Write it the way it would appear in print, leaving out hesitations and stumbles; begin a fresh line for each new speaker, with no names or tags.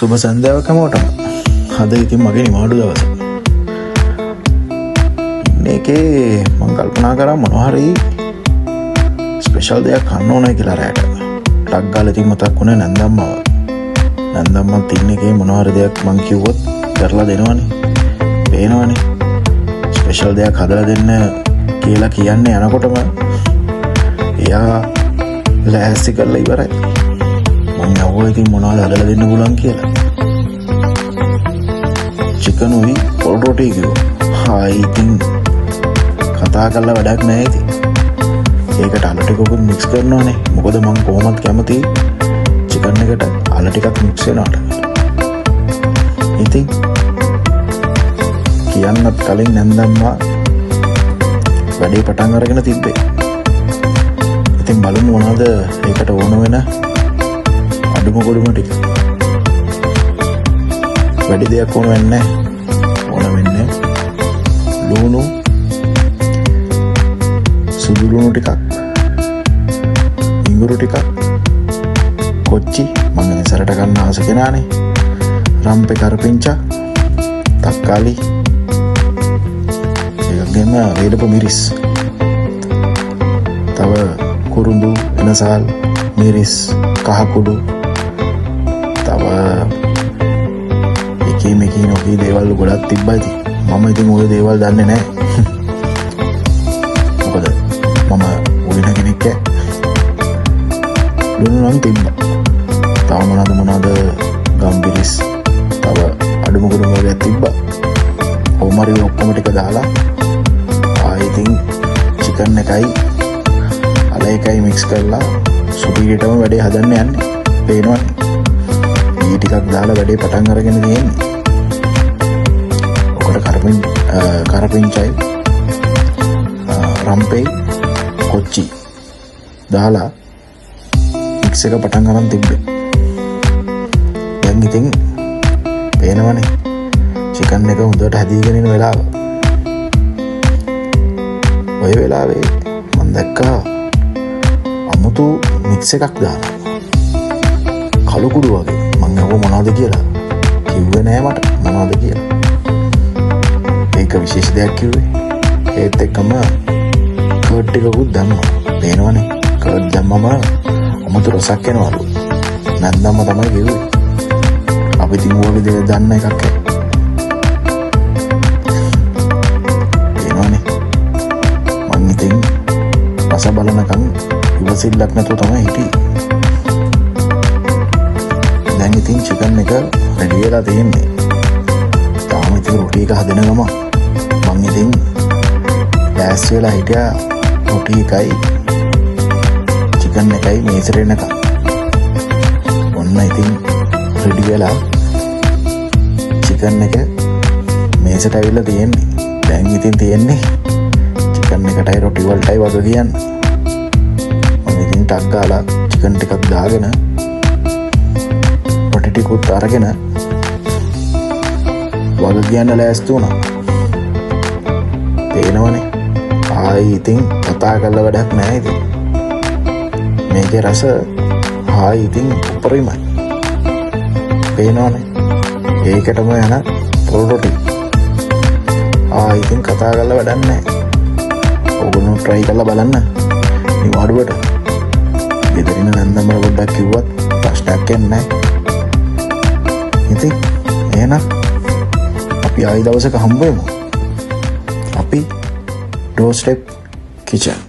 සුබ සන්ධ්‍යාවක් හැමෝටම. අද ඉතින් මගේ නිමාඩු දවස. මේකේ මම කල්පනා කරා මොනවා හරි ස්පෙෂල් දෙයක් කන්න ඕනයි කියලා රැට. ටක් ගාලා ඉතින් මතක් වුණේ නැන්දම්මව. නැන්දම්මත් ඉන්නේ එකේ මොනවා හරි දෙයක් මං කිව්වොත් කරලා දෙනවනේ. පේනවනේ. ස්පෙෂල් දෙයක් හදලා දෙන්න කියලා කියන්නේ යනකොටම එයා ලෑස්ති කරලා ඉවරයි. මං යවුවා ඉතින් මොනවද හදලා දෙන්න පුළුවන් කියලා. චිකන් උයි පොල් රොටි කිව්වා. ඉතින් කතා කරලා වැඩක් නැහැ ඉතින්. ඒකට අල ටිකකුත් මික්ස් කරනවානේ. මොකද මං කොහොමත් කැමති චිකන් එකට අල ටිකක් මික්ස් වෙනවට. ඉතින් කියන්නත් කලින් නැන්දම්මා වැඩේ පටන් අරගෙන තිබ්බේ. ඉතින් බලමු මොනවද ඒකට ඕන වෙන අඩුම ගොඩම ටික. වැඩි දෙයක් ඕන වෙන්නේ ලුණු, සුදු ලුණු ටිකක්, ඉඟුරු ටිකක්, කොච්චි මම ඉස්සරට ගන්න ආස කෙනානේ, රම්පේ කරපිංචා, තක්කාලි, ඒකෙම වේලපො මිරිස්, තව කුරුඳු, එනසල්, මිරිස්, කහ කුඩු, තව එකී නොකී දේවල් ගොඩක් තිබ්බා ඉතින්. මම ඉතින් ওই දේවල් දන්නේ නැහැ. මොකද මම උලින කෙනෙක් ඈ. ලුණු නම් තිබ්බා. තව මොනවද ගම්බිරිස්, තව අඩුම ගුණ වගේ තිබ්බා. ඔමරි ඔක්කොම ටික දාලා ඉතින් චිකන් එකයි අල එකයි මික්ස් කරලා සුපිරියටම වැඩේ හදන්න යන්නේ. පේනවනේ. ඊ ටිකක් දාලා වැඩේ පටන් අරගෙන තියෙන්නේ. කරපිංචයි, රම්පේ, කොච්චි දාලා මික්ස් එක පටන් අරන් තිබ්බේ. දැන් ඉතින් පේනවනේ චිකන් එක හොඳට හැදීගෙන ඉන වෙලාව. ඔය වෙලාවේ මම දැක්කා අමුතු මික්ස් එකක් දාලා කළු කුඩු වගේ. මං අහුව මොනවද කියලා. කිව්වේ නෑ මට මොනවද කියලා. ඒක විශේෂ දෙයක් කිව්වේ. ඒත් එක්කම කර්ඩ් ටිකකුත් දැම්මා. පේනවනේ. කර්ඩ් දැම්මම අමුතු රසක් එනවලු. නැන්දම්ම තමයි කිව්වේ. අපි ඉතින් ඕගේ දේ දන්න එකක් ඈ. පේනවනේ. මං ඉතින් රස බලනකම් ඉවසිල්ලක් නැතුව තමයි හිටියේ. දැන් ඉතින් චිකන් එක රෙඩි වෙලා තියෙන්නේ. තාම ඉතින් රොටි එක හදන ගමන් මං ඉතින් ලෑස්ති වෙලා හිටියා රොටි එකයි චිකන් එකයි මේසෙට එනකම්. ඔන්න ඉතින් රෙඩි වෙලා චිකන් එක මේසෙට ඇවිල්ලා තියෙන්නේ. දැන් ඉතින් තියෙන්නේ චිකන් එකටයි රොටි වලටයි වග කියන්න. මම ඉතින් ටක් ගාලා චිකන් ටිකක් දාගෙන රොටි ටිකුත් අරගෙන වග කියන්න ලෑස්ති වුණා. පේනවනේ. ඉතින් කතා කරලා වැඩක් නැහැ ඉතින්. මේකේ රස ඉතින් උපරිමයි. පේනවනේ. ඒකටම යන පොල් රොටි. ඉතින් කතා කරලා වැඩක් නැහැ. ඕගොල්ලෝ try කරලා බලන්න. නිවාඩුවට. ගෙදරින් නැන්දම පොඩ්ඩක් කිව්වත් ප්‍රශ්නයක් නැහැ. ඉතින් එහෙනම් අපි ආයි දවසක හම්බ වෙමු. අපි doorstep kitchen.